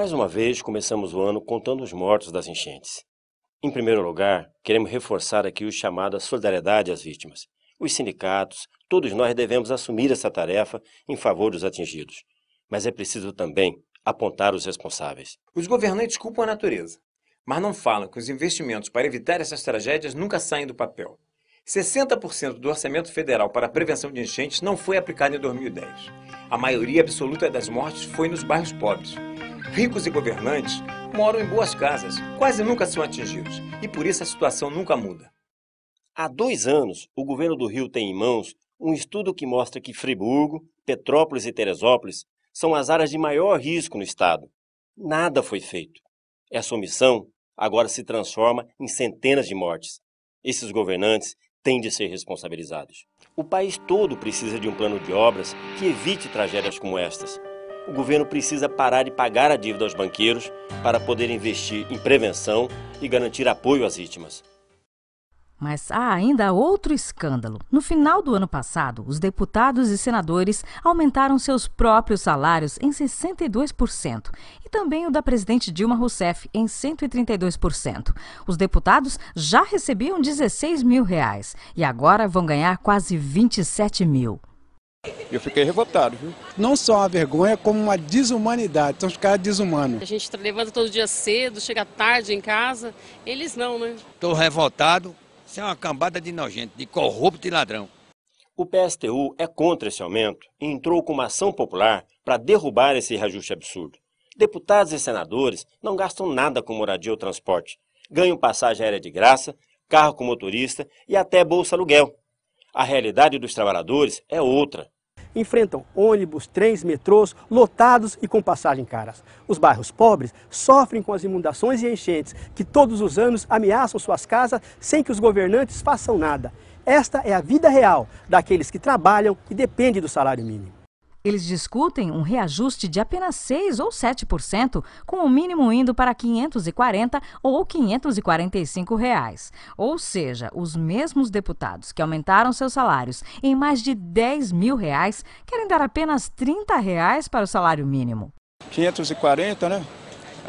Mais uma vez, começamos o ano contando os mortos das enchentes. Em primeiro lugar, queremos reforçar aqui o chamado à solidariedade às vítimas. Os sindicatos, todos nós devemos assumir essa tarefa em favor dos atingidos. Mas é preciso também apontar os responsáveis. Os governantes culpam a natureza, mas não falam que os investimentos para evitar essas tragédias nunca saem do papel. 60% do orçamento federal para a prevenção de enchentes não foi aplicado em 2010. A maioria absoluta das mortes foi nos bairros pobres. Ricos e governantes moram em boas casas, quase nunca são atingidos, e por isso a situação nunca muda. Há 2 anos, o governo do Rio tem em mãos um estudo que mostra que Friburgo, Petrópolis e Teresópolis são as áreas de maior risco no estado. Nada foi feito. Essa omissão agora se transforma em centenas de mortes. Esses governantes têm de ser responsabilizados. O país todo precisa de um plano de obras que evite tragédias como estas. O governo precisa parar de pagar a dívida aos banqueiros para poder investir em prevenção e garantir apoio às vítimas. Mas há ainda outro escândalo. No final do ano passado, os deputados e senadores aumentaram seus próprios salários em 62% e também o da presidente Dilma Rousseff em 132%. Os deputados já recebiam R$16 mil e agora vão ganhar quase 27 mil. Eu fiquei revoltado, viu? Não só uma vergonha, como uma desumanidade. São os caras desumanos. A gente levanta todo dia cedo, chega tarde em casa. Eles não, né? Estou revoltado. Isso é uma cambada de nojento, de corrupto e ladrão. O PSTU é contra esse aumento e entrou com uma ação popular para derrubar esse reajuste absurdo. Deputados e senadores não gastam nada com moradia ou transporte. Ganham passagem aérea de graça, carro com motorista e até bolsa aluguel. A realidade dos trabalhadores é outra. Enfrentam ônibus, trens, metrôs lotados e com passagem caras. Os bairros pobres sofrem com as inundações e enchentes que todos os anos ameaçam suas casas sem que os governantes façam nada. Esta é a vida real daqueles que trabalham e dependem do salário mínimo. Eles discutem um reajuste de apenas 6% ou 7%, com o mínimo indo para R$ 540 ou R$ 545. Ou seja, os mesmos deputados que aumentaram seus salários em mais de R$10 mil querem dar apenas R$ 30 para o salário mínimo. 540, né?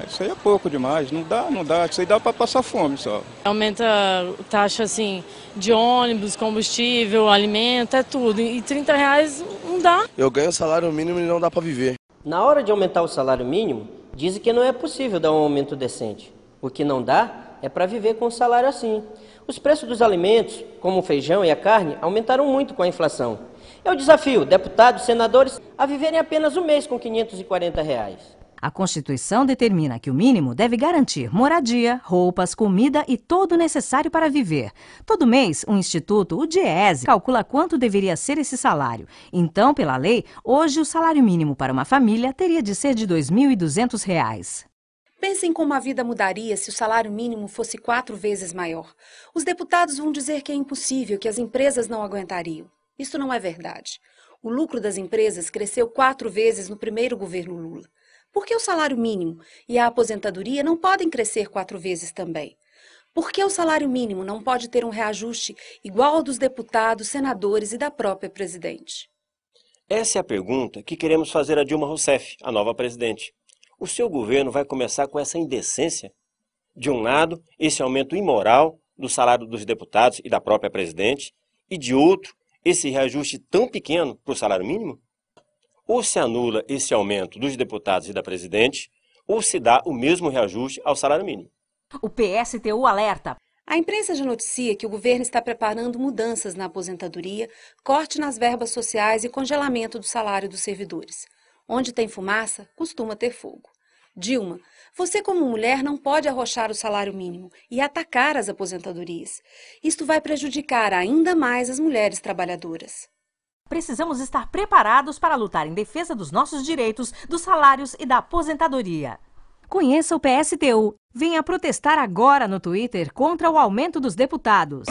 Isso aí é pouco demais, não dá. Isso aí dá para passar fome só. Aumenta a taxa assim, de ônibus, combustível, alimento, é tudo. E R$30 não dá. Eu ganho salário mínimo e não dá para viver. Na hora de aumentar o salário mínimo, dizem que não é possível dar um aumento decente. O que não dá é para viver com um salário assim. Os preços dos alimentos, como o feijão e a carne, aumentaram muito com a inflação. Eu desafio deputados e senadores a viverem apenas um mês com R$ 540. A Constituição determina que o mínimo deve garantir moradia, roupas, comida e todo o necessário para viver. Todo mês, o Instituto, o DIEESE, calcula quanto deveria ser esse salário. Então, pela lei, hoje o salário mínimo para uma família teria de ser de R$ 2.200. Pensem como a vida mudaria se o salário mínimo fosse 4 vezes maior. Os deputados vão dizer que é impossível, que as empresas não aguentariam. Isso não é verdade. O lucro das empresas cresceu 4 vezes no primeiro governo Lula. Por que o salário mínimo e a aposentadoria não podem crescer 4 vezes também? Por que o salário mínimo não pode ter um reajuste igual ao dos deputados, senadores e da própria presidente? Essa é a pergunta que queremos fazer a Dilma Rousseff, a nova presidente. O seu governo vai começar com essa indecência? De um lado, esse aumento imoral do salário dos deputados e da própria presidente, e de outro, esse reajuste tão pequeno para o salário mínimo? Ou se anula esse aumento dos deputados e da presidente, ou se dá o mesmo reajuste ao salário mínimo. O PSTU alerta. A imprensa já noticia que o governo está preparando mudanças na aposentadoria, corte nas verbas sociais e congelamento do salário dos servidores. Onde tem fumaça, costuma ter fogo. Dilma, você como mulher não pode arrochar o salário mínimo e atacar as aposentadorias. Isto vai prejudicar ainda mais as mulheres trabalhadoras. Precisamos estar preparados para lutar em defesa dos nossos direitos, dos salários e da aposentadoria. Conheça o PSTU. Venha protestar agora no Twitter contra o aumento dos deputados.